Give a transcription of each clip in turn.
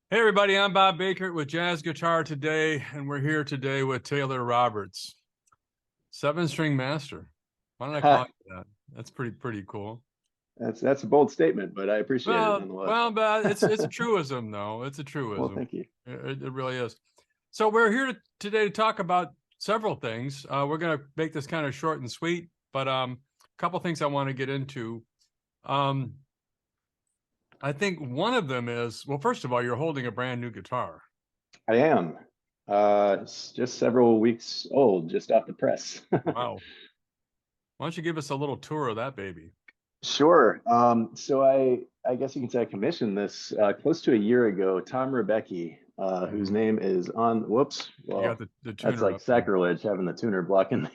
Hey everybody, I'm Bob Bakert with Jazz Guitar Today, and we're here today with Taylor Roberts, seven-string master. Why don't I call Ha, you that? That's pretty cool. that's a bold statement, but I appreciate it nonetheless. But it's a truism though. It's a Well, truism. thank you. It really is. So we're here today to talk about several things. We're going to make this kind of short and sweet, but a couple things I want to get into. Um, I think one of them is, well, first of all, you're holding a brand new guitar. I am. It's just several weeks old, just off the press. Wow. Why don't you give us a little tour of that baby? Sure. So I guess you can say I commissioned this close to a year ago. Tom Rebecki, whose Mhm. name is on. Whoops. You got Well, the that's tuner like up there. sacrilege having the tuner blocking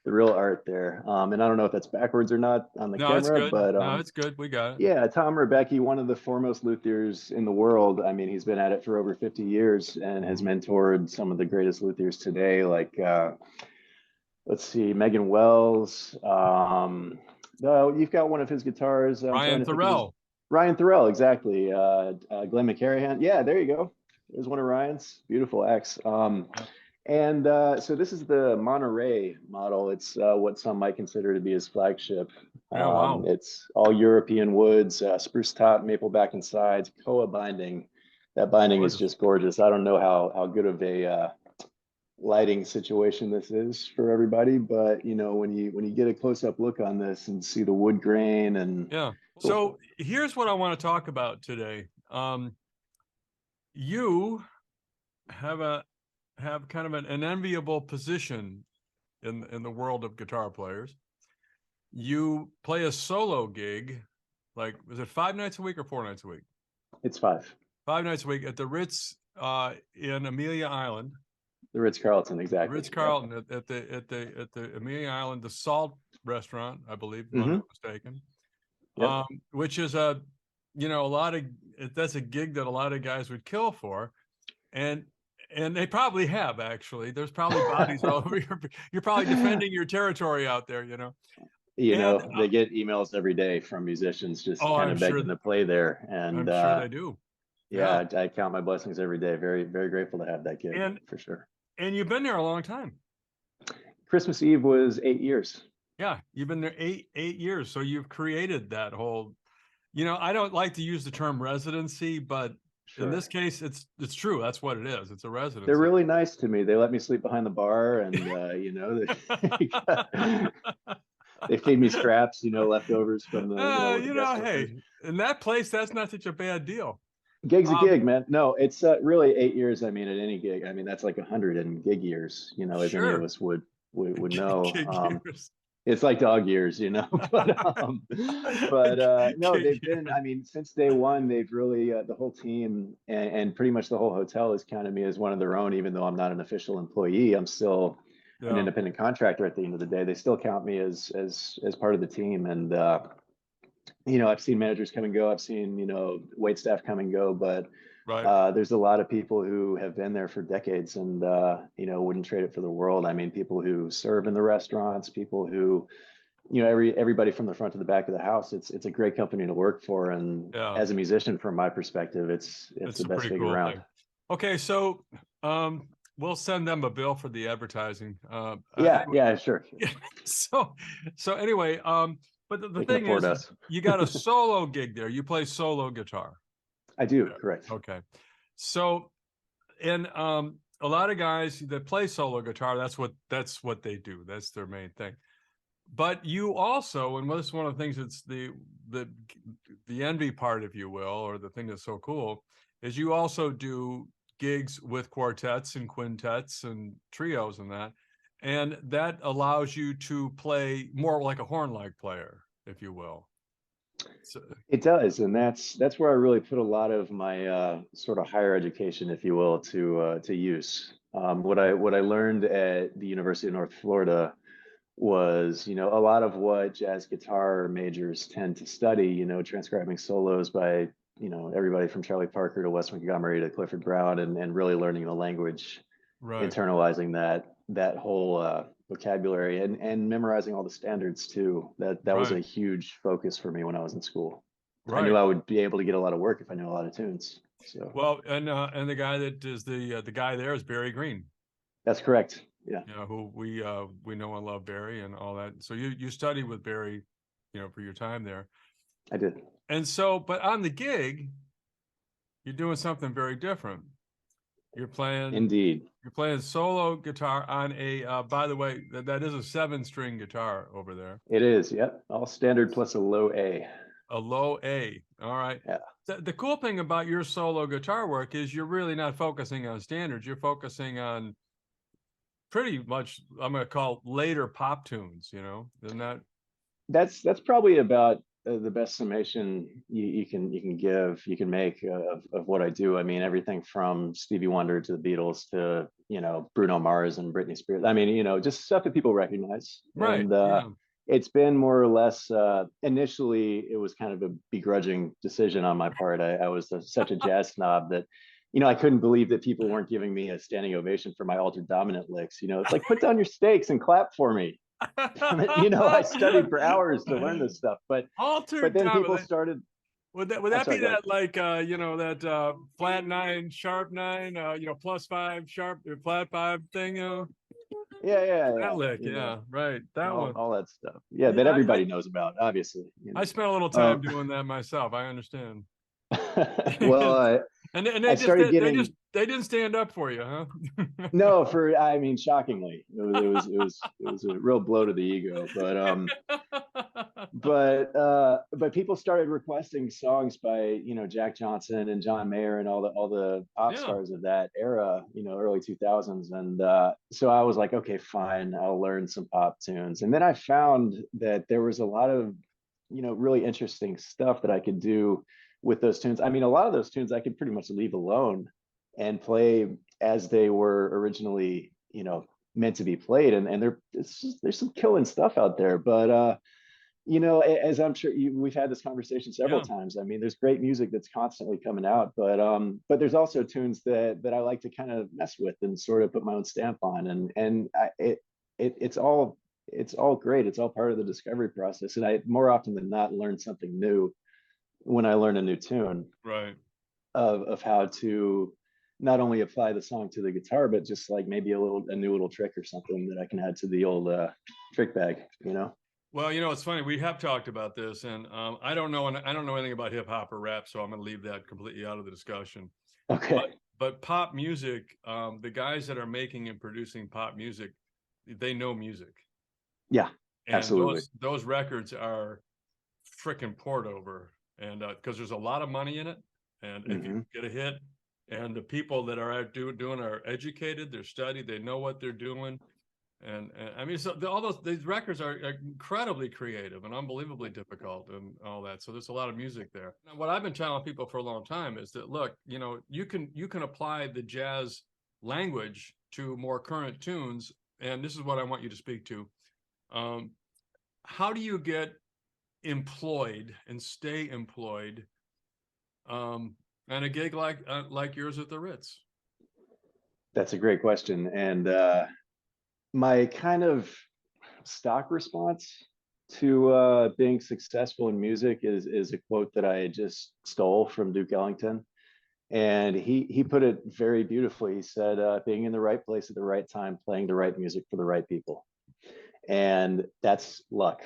the real art there. And I don't know if that's backwards or not on the No, it's camera, good. but No, it's good. We got it. yeah, Tom Rebecki, one of the foremost luthiers in the world. I mean, he's been at it for over 50 years and has Mhm. mentored some of the greatest luthiers today, like let's see, Megan Wells. You've got one of his guitars. I'm trying Ryan to think of his Thorell. Ryan Thorell, exactly. Glenn McCarahan. Yeah, there you go. There's one of Ryan's beautiful X. Yeah. And so this is the Monterey model. It's what some might consider to be his flagship. Yeah. Wow. It's all European woods, spruce top, maple back and sides, koa binding. That binding is Gorgeous. just gorgeous. I don't know how good of a lighting situation this is for everybody, but when you get a close up look on this and see the wood grain and Yeah. oh, So here's what I want to talk about today. You have a have kind of an enviable position in the world of guitar players. You play a solo gig, like was it 5 nights a week or 4 nights a week? it's five. 5 nights a week at the Ritz in Amelia Island. The Ritz Carlton, The exactly. Ritz Yep. Carlton at the Amelia Island, the Salt Restaurant, I believe, if I'm not Hmm. mistaken. Yep. Which is a lot of that's a gig that a lot of guys would kill for, and they probably have actually. There's probably bodies all over. You're probably defending your territory out there, And They get emails every day from musicians just oh, kind of begging to play there. And I'm sure they do. Yeah, yeah, I count my blessings every day. Very, very grateful to have that gig and for sure. you've been there a long time. Christmas Eve was 8 years. Yeah, you've been there eight years, so you've created that whole. I don't like to use the term residency, but in this Sure. case, it's true. That's what it is. It's a They're residency. really nice to me. They let me sleep behind the bar and they, they feed me scraps, leftovers from the guest workers. Hey, in that place, that's not such a bad deal. Gig's a Um, gig, man. No, it's really 8 years. I mean, at any gig, I mean, that's like 100 in gig years, as any of sure. us would know. Gig years. It's like dog years, but no, Gig they've been, years. I mean, since day one, they've really, the whole team and pretty much the whole hotel has counted me as one of their own, even though I'm not an official employee. I'm still an Yeah, independent contractor at the end of the day. They still count me as part of the team. And I've seen managers come and go. I've seen, wait staff come and go, but right. there's a lot of people who have been there for decades and, wouldn't trade it for the world. I mean, people who serve in the restaurants, people who, everybody from the front to the back of the house. It's a great company to work for. And Yeah, as a musician, from my perspective, it's it's the a best pretty gig cool around. thing. Okay, so we'll send them a bill for the advertising. Yeah, Anyway, yeah, sure. so anyway, but the They can thing afford is, us. you got a solo gig there. You play solo guitar. I do, correct. Okay. So, and a lot of guys that play solo guitar, that's what they do. That's their main thing. But you also, and this is one of the things that's the the envy part, if you will, or the thing that's so cool, is you also do gigs with quartets and quintets and trios and that. And that allows you to play more like a horn-like player, if you will. So, It does, and that's where I really put a lot of my sort of higher education, if you will, to use. What I learned at the University of North Florida was, a lot of what jazz guitar majors tend to study, transcribing solos by, everybody from Charlie Parker to Wes Montgomery to Clifford Brown, and really learning the language, right, internalizing that whole vocabulary and memorizing all the standards too. That was right, a huge focus for me when I was in school. I knew right. I would be able to get a lot of work if I knew a lot of tunes. So Well, and the guy that is the guy there is Barry Green, that's correct. Yeah, you know, who we know and love Barry and all that. So you studied with Barry, you know, for your time there. I did. And so, but on the gig, you're doing something very different. You're playing Indeed. you're playing solo guitar on a by the way, that is a 7-string guitar over there. It is. Yep. All standard plus a low A. A low A. All right. Yeah. The cool thing about your solo guitar work is you're really not focusing on standards. You're focusing on pretty much, I'm going to call later pop tunes, you know, isn't that? That's probably about the best summation you can make of what I do. I mean, everything from Stevie Wonder to the Beatles to, you know, Bruno Mars and Britney Spears. I mean, you know, just stuff that people recognize. Right. And Yeah. it's been more or less initially it was kind of a begrudging decision on my part. I was such a jazz snob that, you know, I couldn't believe that people weren't giving me a standing ovation for my altered dominant licks. You know, it's like, put down your stakes and clap for me. You know, I studied for hours to learn this stuff, but Altered then people dominant. started. Would I'm that be sorry, go ahead. that like you know, that flat 9 sharp 9 you know, +5 sharp flat 5 thing, you know? Yeah. That lick, You know, yeah, right. That one. all that stuff. Yeah, Yeah, that everybody knows about, obviously. You I know, spent a little time doing that myself. I understand. well, And I started getting they didn't stand up for you, huh? no for. I mean, shockingly, it was a real blow to the ego. But people started requesting songs by, you know, Jack Johnson and John Mayer and all the pop Yeah, stars of that era, you know, early 2000s. And so I was like, okay, fine, I'll learn some pop tunes. And then I found that there was a lot of, you know, really interesting stuff that I could do with those tunes. I mean, a lot of those tunes I could pretty much leave alone and play as they were originally, you know, meant to be played. And there's some killing stuff out there. But you know, as I'm sure we've had this conversation several yeah. times. I mean, there's great music that's constantly coming out, but there's also tunes that I like to kind of mess with and sort of put my own stamp on, and it's all great. It's all part of the discovery process, and I more often than not learn something new when I learn a new tune Right. of how to not only apply the song to the guitar, but just like maybe a new little trick or something that I can add to the old trick bag, you know? Well, you know, it's funny. We have talked about this, and I don't know, and I don't know anything about hip hop or rap, so I'm going to leave that completely out of the discussion. Okay. But pop music, the guys that are making and producing pop music, they know music, Yeah, and absolutely. those records are freaking poured over, and because there's a lot of money in it, and if you Hmm. get a hit, and the people that are out doing are educated, they're studied, they know what they're doing, and I mean, so all these records are incredibly creative and unbelievably difficult and all that. So there's a lot of music there. And what I've been telling people for a long time is that, look, you know, you can apply the jazz language to more current tunes, and this is what I want you to speak to. Um, how do you get employed and stay employed um, on a gig like yours at the Ritz? That's a great question. And my kind of stock response to being successful in music is a quote that I just stole from Duke Ellington. And he put it very beautifully. He said, being in the right place at the right time, playing the right music for the right people. And that's luck,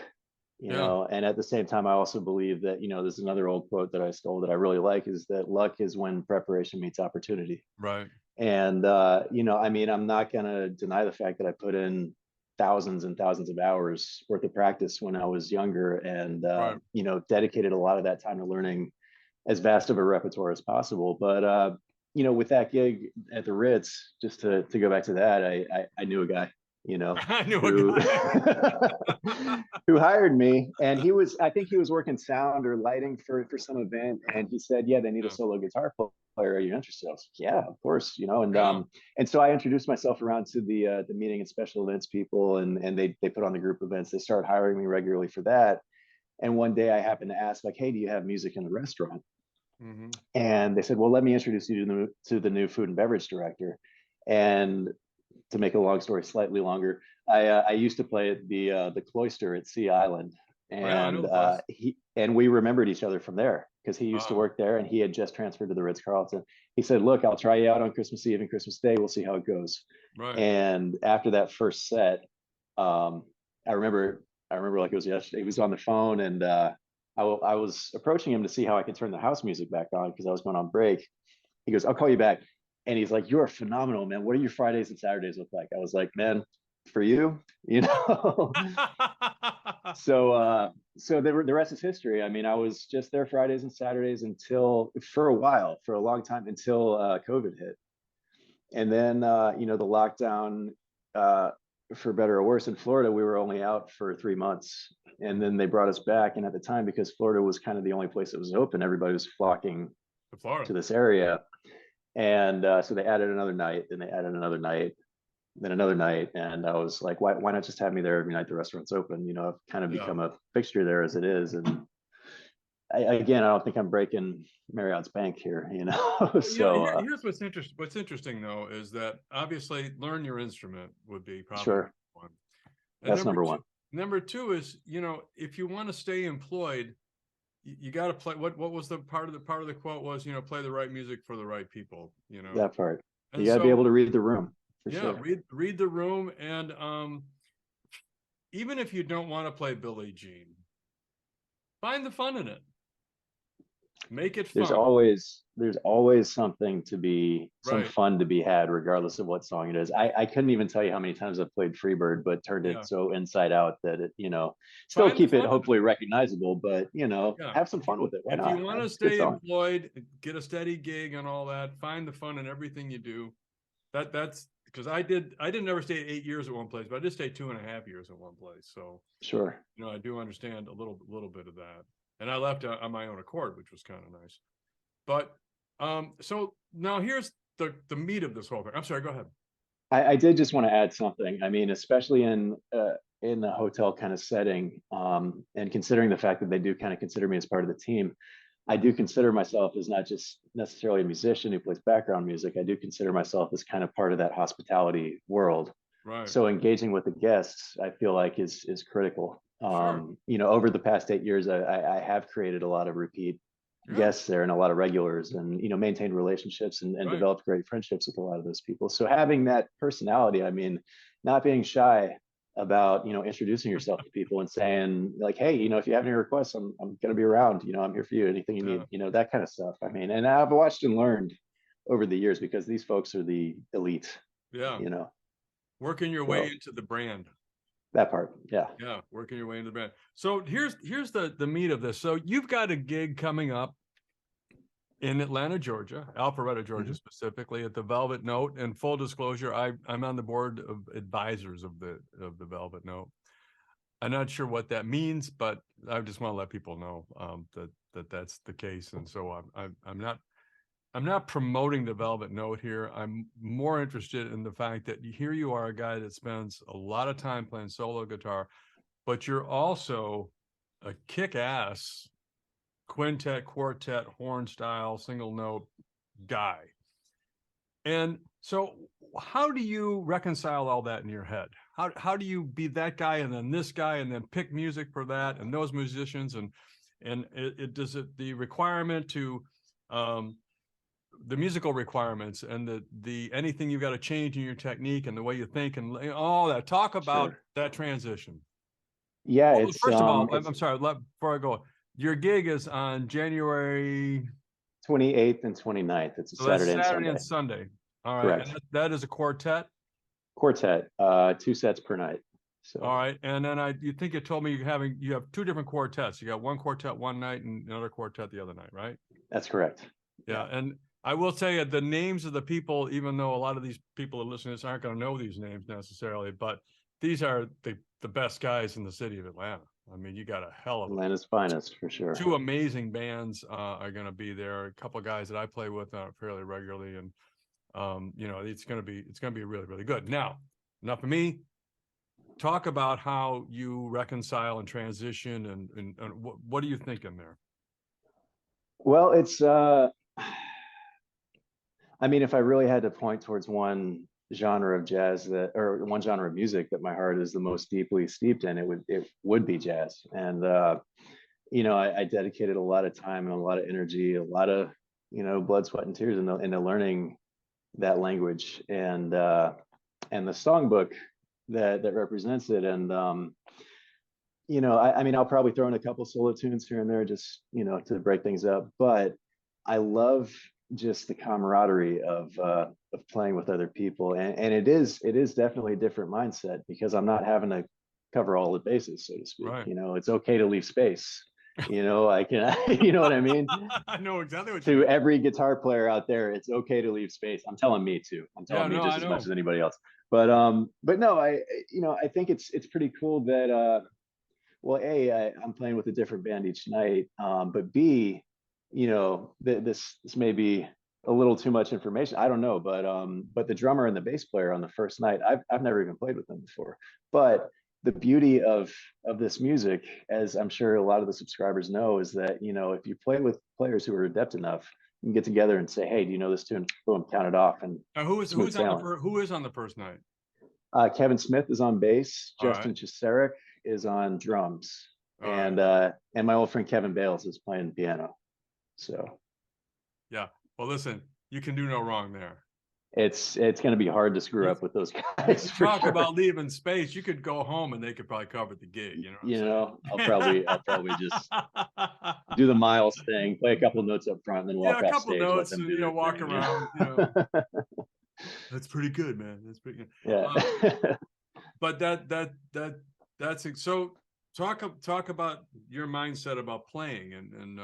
you Yeah, know. And at the same time, I also believe that, you know, there's another old quote that I stole that I really like, is that luck is when preparation meets opportunity. right. And you know, I mean, I'm not gonna deny the fact that I put in thousands and thousands of hours worth of practice when I was younger, and Right. you know, dedicated a lot of that time to learning as vast of a repertoire as possible. But you know, with that gig at the Ritz, just to go back to that, I knew a guy, you know, I knew a who guy. who hired me, and he was, I think he was working sound or lighting for some event, and he said, yeah, they need a Yeah. solo guitar player. Are you interested? I was like, yeah, of course, you know. Yeah. And so I introduced myself around to the meeting and special events people, and they put on the group events. They started hiring me regularly for that. And one day I happened to ask, like, hey, do you have music in the restaurant? Hmm. And they said, well, let me introduce you to the new food and beverage director. And to make a long story slightly longer, I used to play at the Cloister at Sea Island, Oh, yeah, I know and the place. we remembered each other from there. because he used to Uh, work there and he had just transferred to the Ritz-Carlton. He said, "Look, I'll try you out on Christmas Eve and Christmas Day. We'll see how it goes." right. And after that first set, um, I remember, like it was yesterday. He was on the phone, and I was approaching him to see how I could turn the house music back on because I was going on break. He goes, "I'll call you back." And he's like, "You're phenomenal, man. What do your Fridays and Saturdays look like?" I was like, "Man, for you, you know." So the rest is history. I mean, I was just there Fridays and Saturdays until, for a while, for a long time, until COVID hit. And then the lockdown, uh, for better or worse, in Florida, we were only out for 3 months. And then they brought us back. And at the time, because Florida was kind of the only place that was open, everybody was flocking To Florida. to this area. And so they added another night, then they added another night, then another night. And I was like, why not just have me there every night the restaurant's open? I've kind of Yeah. become a fixture there as it is. And again, I don't think I'm breaking Marriott's bank here, So Here's what's interesting though is that obviously learn your instrument would be probably sure, one. And that's number one. number two is, if you want to stay employed, you got to play. What was the part of the quote was, play the right music for the right people. That part. You And got to be so able to read the room for yeah, sure. read the room, and even if you don't want to play Billie Jean, find the fun in it. Make it There's fun. always something to be, some Right. fun to be had, regardless of what song it is. I couldn't even tell you how many times I've played Freebird, but turned Yeah. it so inside out that it, still Find the keep it fun in it. hopefully recognizable, but Yeah. have some fun with it. Why If you not? want to It's a good stay song. employed, get a steady gig and all that, find the fun in everything you do. That's because I didn't ever stay 8 years at one place, but I did stay 2.5 years at one place. So, Sure. I do understand a little bit of that. And I left on my own accord, which was kind of nice. But so now here's the meat of this whole thing. I'm sorry, go ahead. I did just want to add something. I mean, especially in the hotel kind of setting, and considering the fact that they do kind of consider me as part of the team, I do consider myself as not just necessarily a musician who plays background music. I do consider myself as kind of part of that hospitality world. Right. So engaging with the guests, I feel like is critical. Sure. Over the past 8 years, I have created a lot of repeat Yeah. guests there and a lot of regulars, and maintained relationships and Right. developed great friendships with a lot of those people. So having that personality, I mean, not being shy about introducing yourself to people and saying like, hey, if you have any requests, I'm gonna be around. I'm here for you. Anything you Yeah. need, that kind of stuff. I mean, and I've watched and learned over the years because these folks are the elite. Yeah. You know, Working your way so into the brand. that part, yeah. Yeah, working your way into the brand. So here's the meat of this. So you've got a gig coming up in Atlanta, Georgia, Alpharetta, Georgia, Mhm. specifically at the Velvet Note. And full disclosure, I'm on the board of advisors of the Velvet Note. I'm not sure what that means, but I just want to let people know that that's the case. And so I'm not promoting the Velvet Note here. I'm more interested in the fact that here you are, a guy that spends a lot of time playing solo guitar, but you're also a kick-ass quintet, quartet, horn style, single note guy. And so how do you reconcile all that in your head? How do you be that guy and then this guy and then pick music for that and those musicians and does it the requirement to the musical requirements and the anything you've got to change in your technique and the way you think and all that. Talk about Sure. that transition. Yeah, Well, it's first of all, it's I'm sorry, before I go, your gig is on January, 28th and 29th. It's a so that's Saturday and Saturday Sunday. and Sunday. All right, and Correct. that is a quartet. Quartet, 2 sets per night. All So right, and then you think you told me you have two different quartets. You got one quartet one night and another quartet the other night, right? that's correct. Yeah, and I will tell you the names of the people, even though a lot of these people that listen to this aren't going to know these names necessarily, but these are the best guys in the city of Atlanta. I mean, you got a hell of Atlanta's finest for sure. two amazing bands are going to be there. A couple of guys that I play with fairly regularly, and it's going to be really really good. Now, enough of me. Talk about how you reconcile and transition, and what are you thinking there? Well, it's I mean, if I really had to point towards one genre of jazz or one genre of music that my heart is the most deeply steeped in, it would be jazz. And I dedicated a lot of time and a lot of energy, a lot of, blood, sweat, and tears into learning that language and the songbook that represents it. And I mean, I'll probably throw in a couple solo tunes here and there, just to break things up. But I love just the camaraderie of playing with other people, and it is definitely a different mindset because I'm not having to cover all the bases, so to speak. Right. It's okay to leave space. I can, you know what I mean? I know exactly what you To mean. every guitar player out there, it's okay to leave space. I'm telling me to. I'm Yeah, telling me no, just I as much know. as anybody else. But no, I think it's pretty cool that well, I'm playing with a different band each night. But B, this may be a little too much information. I don't know, but the drummer and the bass player on the first night, I've never even played with them before. But the beauty of this music, as I'm sure a lot of the subscribers know, is that if you play with players who are adept enough, you can get together and say, "Hey, do you know this tune?" Boom, count it off, and smooth sailing. Who is on the first night? Kevin Smith is on bass. All right. Justin Chisaric is on drums, All right. and my old friend Kevin Bales is playing piano. So Yeah. Well, listen, you can do no wrong there. it's going to be hard to screw up with those guys. You For talk sure. about leaving space. You could go home and they could probably cover the gig. You know what I'll probably just I'm do the saying? Miles thing, play a couple notes up front, and then Yeah, walk a off couple stage, let notes, them and do their walk thing. around. That's pretty good, man. That's pretty good. Yeah. But that's it. So talk about your mindset about playing and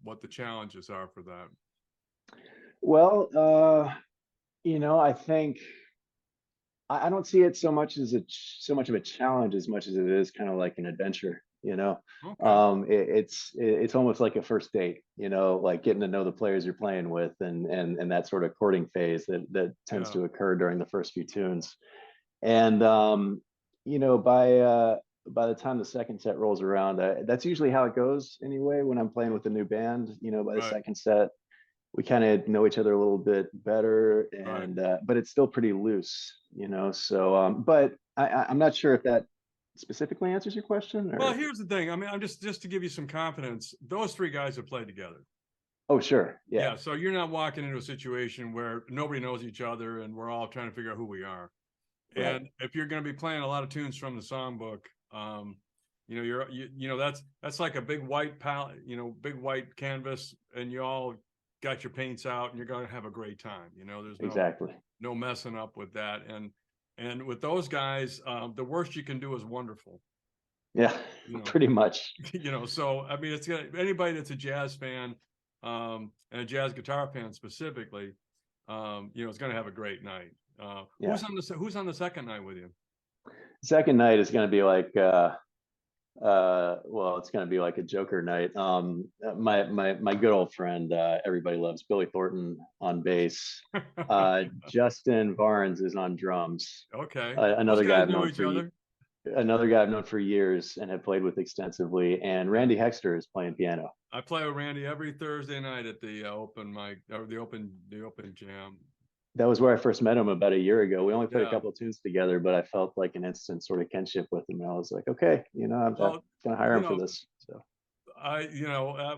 what the challenges are for that. Well, I think I don't see it so much as so much of a challenge as much as it is kind of like an adventure. Okay. It's almost like a first date. Like getting to know the players you're playing with, and that sort of courting phase that tends Yeah. to occur during the first few tunes. And by the time the second set rolls around, that's usually how it goes anyway. When I'm playing with a new band, by the Right. second set, we kind of know each other a little bit better, Right. and but it's still pretty loose. So but I'm not sure if that specifically answers your question, Well, or here's the thing. I mean, I'm just to give you some confidence. Those three guys have played together. oh sure, yeah, Yeah. So you're not walking into a situation where nobody knows each other and we're all trying to figure out who we are. right, And if you're going to be playing a lot of tunes from the songbook, that's like a big white palette, big white canvas, and you all got your paints out, and you're going to have a great time. There's exactly, no messing up with that. And with those guys, the worst you can do is wonderful. yeah, You know, pretty much, So I mean, it's anybody that's a jazz fan, and a jazz guitar fan specifically, is going to have a great night. yeah. Who's on the second night with you? Second night is going to be like well, it's going to be like a Joker night. My good old friend, everybody loves, Billy Thornton on bass. Justin Barnes is on drums. Okay, those Another guy guys I've know known each for other. another guy I've known for years and have played with extensively. And Yeah. Randy Hexter is playing piano. I play with Randy every Thursday night at the open mic or the open jam. That was where I first met him about a year ago. We only played a Yeah. couple of tunes together, but I felt like an instant sort of kinship with him. And I was like, okay, I'm Well, gonna hire you him for know, this. So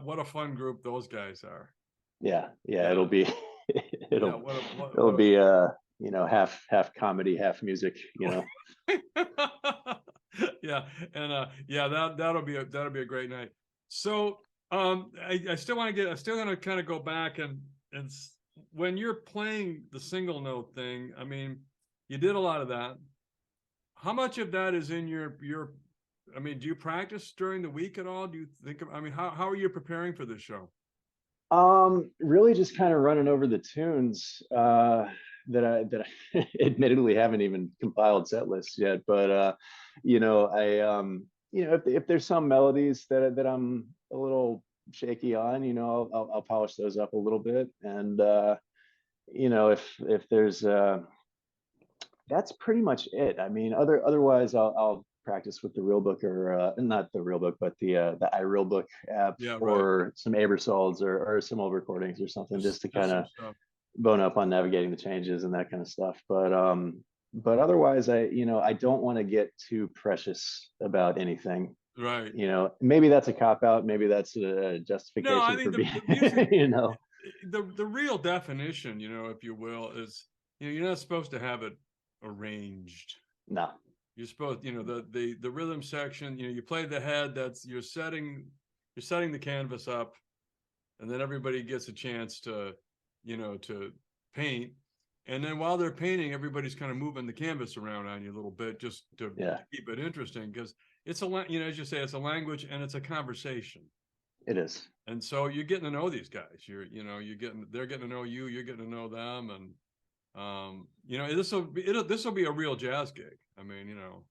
what a fun group those guys are. yeah, Yeah. it'll be Yeah. it'll it'll What be half comedy, half music. yeah. And that'll be a great night. So I still want to kind of go back and when you're playing the single note thing, I mean, you did a lot of that. How much of that is in your I mean, do you practice during the week at all? Do you think I mean, how are you preparing for this show? Really just kind of running over the tunes that I admittedly haven't even compiled set lists yet, but I if there's some melodies that I'm a little shaky on, I'll polish those up a little bit, and if there's that's pretty much it. I mean, otherwise I'll practice with the real book, or not the real book, but the iReal book app, Yeah, right. or some Abersolds, or some old recordings or something, just to kind Just some of stuff. bone up on navigating the changes and that kind of stuff. But otherwise, I don't want to get too precious about anything. Right. You know, maybe that's a cop out. Maybe that's a No, I justification mean for being, the music, you know, the real definition, you know, if you will, is, you know, you're not supposed to have it arranged. no, You're supposed, you know, the rhythm section, you know, you play the head, that's you're setting the canvas up, and then everybody gets a chance to, you know, to paint. And then while they're painting, everybody's kind of moving the canvas around on you a little bit just yeah, to keep it interesting, because it's a, you know, as you say, it's a language and it's a conversation. it is. And so you're getting to know these guys. You're, you know, they're getting to know you, you're getting to know them. And, you know, this will be a real jazz gig. I mean, you know,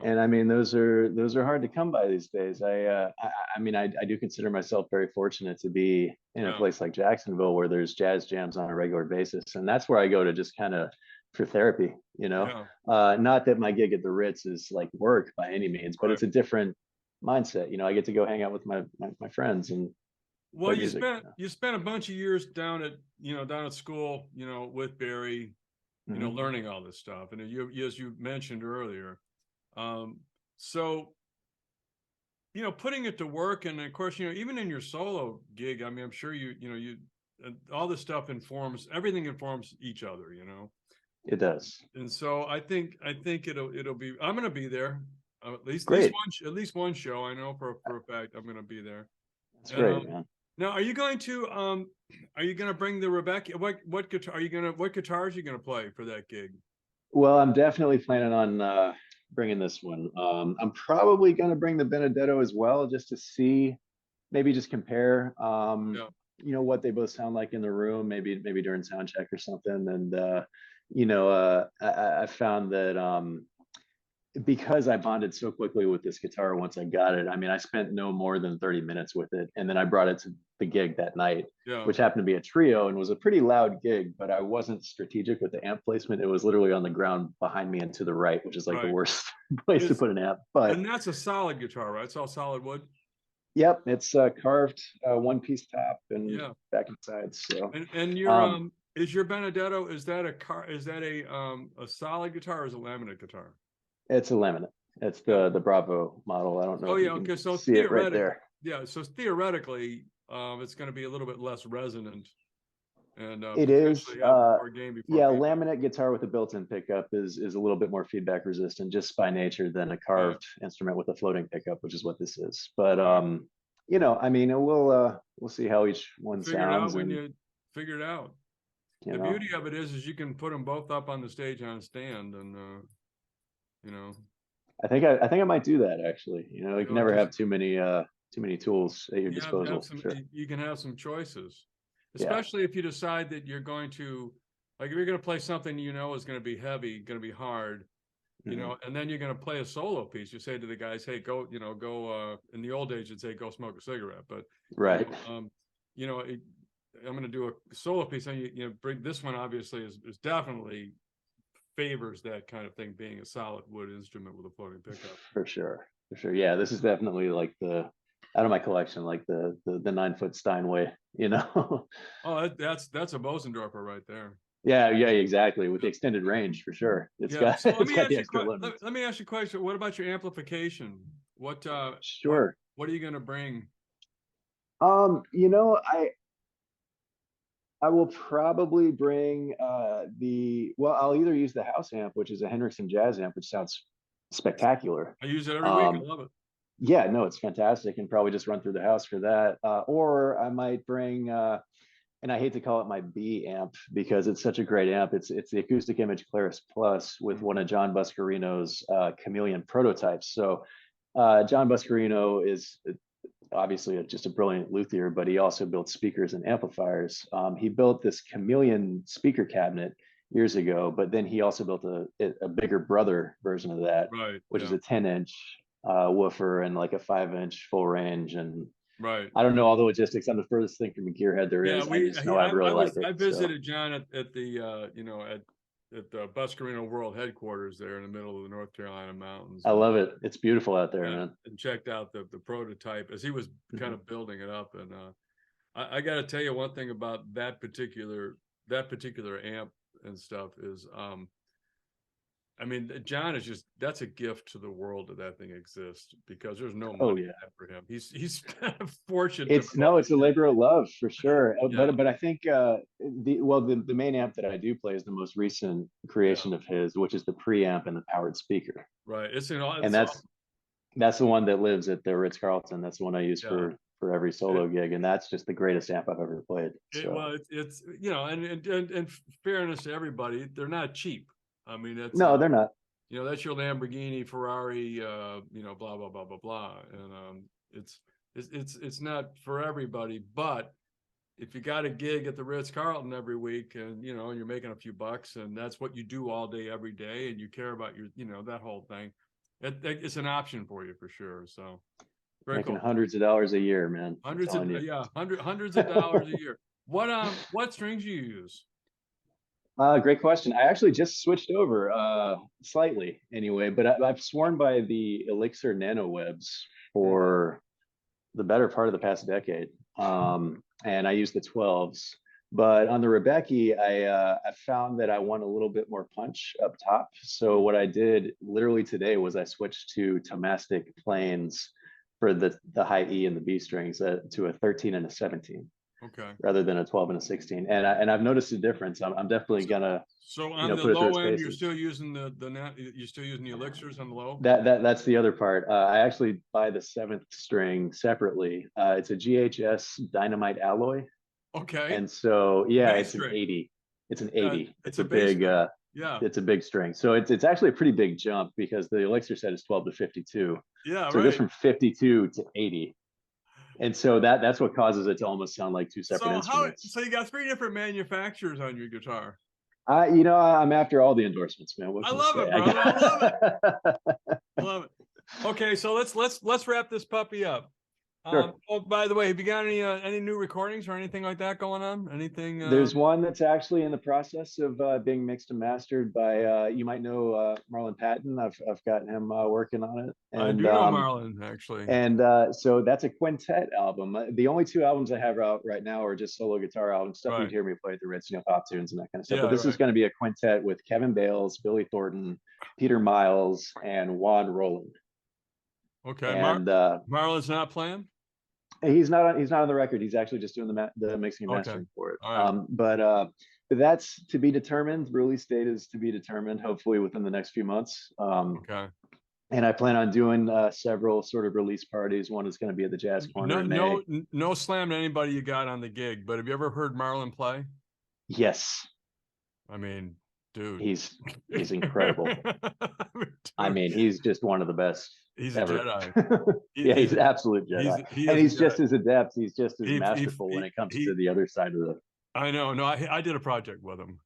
And I mean, those are hard to come by these days. I mean, I do consider myself very fortunate to be in a yeah, place like Jacksonville where there's jazz jams on a regular basis, and that's where I go to just kind of for therapy. You know, yeah, not that my gig at the Ritz is like work by any means, but right. it's a different mindset. You know, I get to go hang out with my friends and Well, play music. you spent a bunch of years down at, you know, down at school, you know, with Barry, you know, Hmm. learning all this stuff. And as you mentioned earlier, um, so, you know, putting it to work, and of course, you know, even in your solo gig, I mean, I'm sure you know, all this stuff informs, everything informs each other, you know. It does. And so I think it'll be, I'm going to be there, Great. at least one show. I know for a fact I'm going to be there. That's And great, man. now, are you going to bring the Rebecca? What guitar are you going to? What guitars are you going to play for that gig? Well, I'm definitely planning on bringing this one. I'm probably going to bring the Benedetto as well, just to see, maybe just compare, Yeah, you know, what they both sound like in the room, maybe during sound check or something. And I found that because I bonded so quickly with this guitar once I got it. I mean, I spent no more than 30 minutes with it, and then I brought it to the gig that night, yeah, which happened to be a trio and was a pretty loud gig. But I wasn't strategic with the amp placement. It was literally on the ground behind me and to the right, which is like the right. worst place to It's put an amp. But and that's a solid guitar, right? It's all solid wood. yep, it's carved one piece top and Yeah, back and sides. So and your um, is your Benedetto, is that a solid guitar or is it a laminate guitar? it's a laminate. It's Yeah. the Bravo model. I don't know Oh if you yeah. can Okay. So see it right there. theoretically, it's going to be a little bit less resonant and It is, potentially have more gain before yeah, feedback. laminate guitar with a built-in pickup is a little bit more feedback resistant just by nature than a Right. carved instrument with a floating pickup, which is what this is. But Right. I mean, we'll see how each one Figure it out sounds, when and you figure it out. you The know, beauty of it is you can put them both up on the stage on a stand, and you know, I think I might do that actually. You know, you can never just have too many tools at your have disposal for some. sure. You can have some choices, Yeah. especially if you decide that you're going to, like, if you're going to play something you know is going to be heavy, going to be hard, you Hmm. know, and then you're going to play a solo piece. You say to the guys, "Hey, go, you know, go." In the old days, you'd say, "Go smoke a cigarette," but you Right. know, you know, I'm going to do a solo piece, and you know, bring this one. Obviously, is definitely favors that kind of thing, being a solid wood instrument with a floating pickup. For sure. For sure. Yeah, this is definitely like the out of my collection, like the 9 foot Steinway, you know. Oh, that's a Bosendorfer right there. Yeah, yeah, exactly. With the Yeah. extended range for sure. It's Yeah. got So let it's me got the ask you extra limits. let me ask you a question. What about your amplification? What Sure. what are you going to bring? You know, I will probably bring the well, I'll either use the house amp, which is a Hendrickson jazz amp, which sounds spectacular. I use it every week. I Um, love it. yeah, no, it's fantastic, and probably just run through the house for that. Or I might bring and I hate to call it my B amp because it's such a great amp. It's the Acoustic Image Claris Plus with one of John Buscarino's Chameleon prototypes. So John Buscarino is obviously just a brilliant luthier, but he also built speakers and amplifiers. He built this Chameleon speaker cabinet years ago, but then he also built a bigger brother version of that, Right. which is Yeah. a 10-inch woofer and like a 5-inch full range. And Right. I don't know all the logistics. I'm the furthest thing from a gearhead there Yeah. is. I just know I really like it. I So visited John at the you know, at the Buscarino World headquarters there in the middle of the North Carolina mountains, I love it. It's beautiful out there, man. and checked out the prototype as he was kind Mhm. of building it up. And I got to tell you one thing about that particular amp and stuff is I mean, John is that's a gift to the world that thing exists, because there's no Oh money in yeah. that for him. He's spent a fortune to It's promote no, this it's a shit. labor of love for sure. Yeah, But I think the main amp that I do play is the most recent yeah, creation of his, which is the preamp and the powered speaker. right. And It's all, that's the one that lives at the Ritz Carlton. That's the one I use yeah. for every It, solo gig, and that's just the greatest amp I've ever played. So well, it's and fairness to everybody, they're not cheap. I mean, no, they're not. that's your Lamborghini, Ferrari, blah blah blah blah blah, and it's it's not for everybody. But if you got a gig at the Ritz Carlton every week, and you're making a few bucks, and that's what you do all day every day, and you care about your that whole thing, it's an option for you for sure. So very Making cool. hundreds of dollars a year, man. I'm Hundreds of telling you. yeah, hundreds of dollars a year. What strings you use? Great question. I actually just switched over slightly anyway, but I've sworn by the Elixir Nano Webs for the better part of the past decade. And I use the 12s. But on the Rebecca, I found that I want a little bit more punch up top. So what I did literally today was I switched to Tomastic planes for the high E and the B strings to a 13 and a 17 Okay. rather than a 12 and a 16. And I've noticed a difference. I'm definitely gonna So on the put it through low its end, you're paces. still using you're still using the elixirs on the low. That's the other part. I actually buy the seventh string separately. It's a GHS Dynamite alloy, Okay. and so yeah, Bass it's an string. 80. It's an Yeah, 80. it's a bass string. Yeah. It's a big string. So it's actually a pretty big jump because the Elixir set is 12 to 52. Yeah. So it goes Right. from 52 to 80. And so that's what causes it to almost sound like two separate instruments. So you got three different manufacturers on your guitar. I'm after all the endorsements, man. What I can I love say? it, brother. I love it. I love it. Okay, so let's wrap this puppy up. Sure. Oh, by the way, have you got any new recordings or anything like that going on? Anything? There's one that's actually in the process of being mixed and mastered by you might know Marlon Patton. I've gotten him working on it, I do know Marlon actually. and so that's a quintet album. The only two albums I have out right now are just solo guitar albums, stuff you'd Right. hear me play at the Ritz, pop tunes and that kind of stuff. Yeah. But this is Right. going to be a quintet with Kevin Bales, Billy Thornton, Peter Miles, and Juan Roland. Okay. And Marlon's not playing. he's not on the record. He's actually just doing the mixing and Okay. mastering for it. All right. But that's to be determined. The release date is to be determined, hopefully within the next few months. Okay. And I plan on doing several sort of release parties. One is going to be at the Jazz Corner No, in May. no slam to anybody you got on the gig. But have you ever heard Marlon play? Yes, I mean, dude, he's incredible. I mean, he's just one of the best he's a ever. Jedi. Yeah, he's an absolute Jedi, and he's just as adept. He's just as masterful when it comes to the other side of the. I know. No, I did a project with him.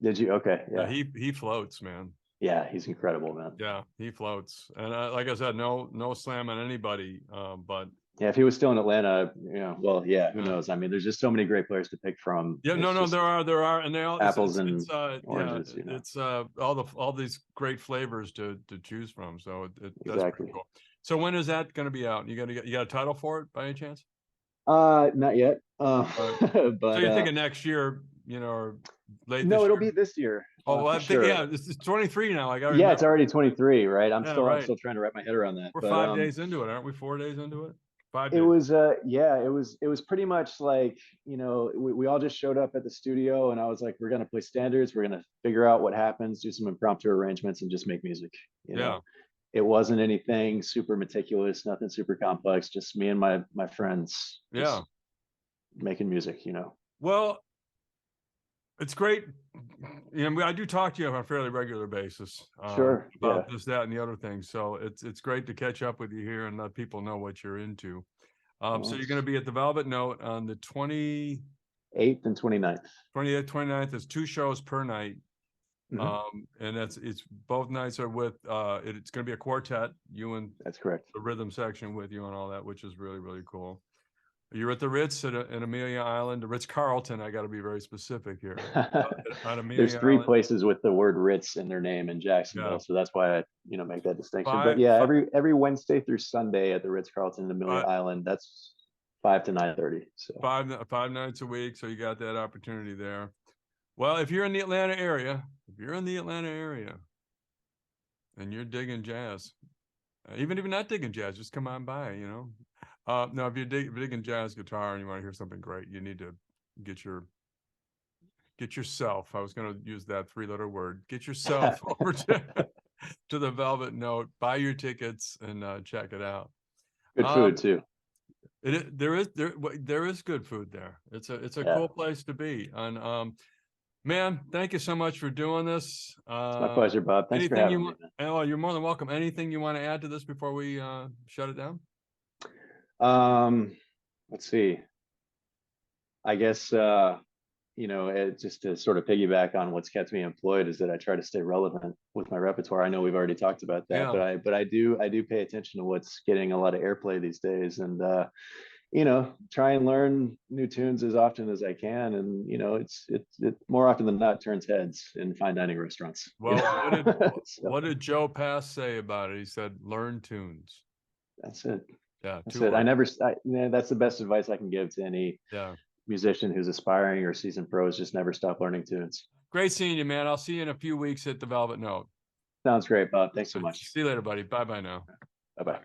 Did you? Okay, yeah. He floats, man. Yeah, he's incredible, man. Yeah, he floats, and like I said, no slam on anybody. But yeah, if he was still in Atlanta, well, yeah, who knows? I mean, there's just so many great players to pick from. Yeah, no, there are, and they all apples and oranges. Yeah, it's all these great flavors to choose from. So that's exactly. pretty cool. So when is that going to be out? You got a title for it by any chance? Not yet. But so you're thinking next year, or late? No, this it'll year? be this year. Oh, well, I think sure. yeah, it's 23 now. I got. Yeah, it's already 23, right? I'm right. still trying to wrap my head around that. We're 5 days into it, aren't we? 4 days into it. 5 days. It was it was pretty much like we all just showed up at the studio and I was like, we're gonna play standards, we're gonna figure out what happens, do some impromptu arrangements, and just make music. It wasn't anything super meticulous, nothing super complex, just me and my friends. Making music. Well, it's great. I do talk to you on a fairly regular basis. Sure. About this, that, and the other things. So it's great to catch up with you here and let people know what you're into. So you're going to be at the Velvet Note on the 28th and 29th. 28th, 29th. It's 2 shows per night. And it's both nights are with it's going to be a quartet. You and that's correct. The rhythm section with you and all that, which is really, really cool. You're at the Ritz in Amelia Island, the Ritz Carlton. I got to be very specific here. There's 3 places with the word Ritz in their name in Jacksonville, so that's why I make that distinction. But yeah, every Wednesday through Sunday at the Ritz Carlton in Amelia Island, that's 5 to 9:30. So 5 nights a week. So you got that opportunity there. Well, if you're in the Atlanta area, and you're digging jazz. Even if you're not digging jazz, just come on by, you know. No, if you're digging jazz guitar and you want to hear something great, you need to get yourself. I was going to use that 3-letter word. Get yourself over to the Velvet Note. Buy your tickets and check it out. Good food too. There is good food there. It's a cool place to be. And man, thank you so much for doing this. It's my pleasure, Bob. Thanks for having me. Oh, you're more than welcome. Anything you want to add to this before we shut it down? Let's see. I guess just to sort of piggyback on what's kept me employed is that I try to stay relevant with my repertoire. I know we've already talked about that, but I do pay attention to what's getting a lot of airplay these days, and try and learn new tunes as often as I can. And it's more often than not turns heads in fine dining restaurants. Well, what did Joe Pass say about it? He said, "Learn tunes." That's it. Yeah, that's it. That's the best advice I can give to any musician who's aspiring or seasoned pros. Just never stop learning tunes. Great seeing you, man. I'll see you in a few weeks at the Velvet Note. Sounds great, Bob. Thanks so much. See you later, buddy. Bye-bye now. Bye-bye.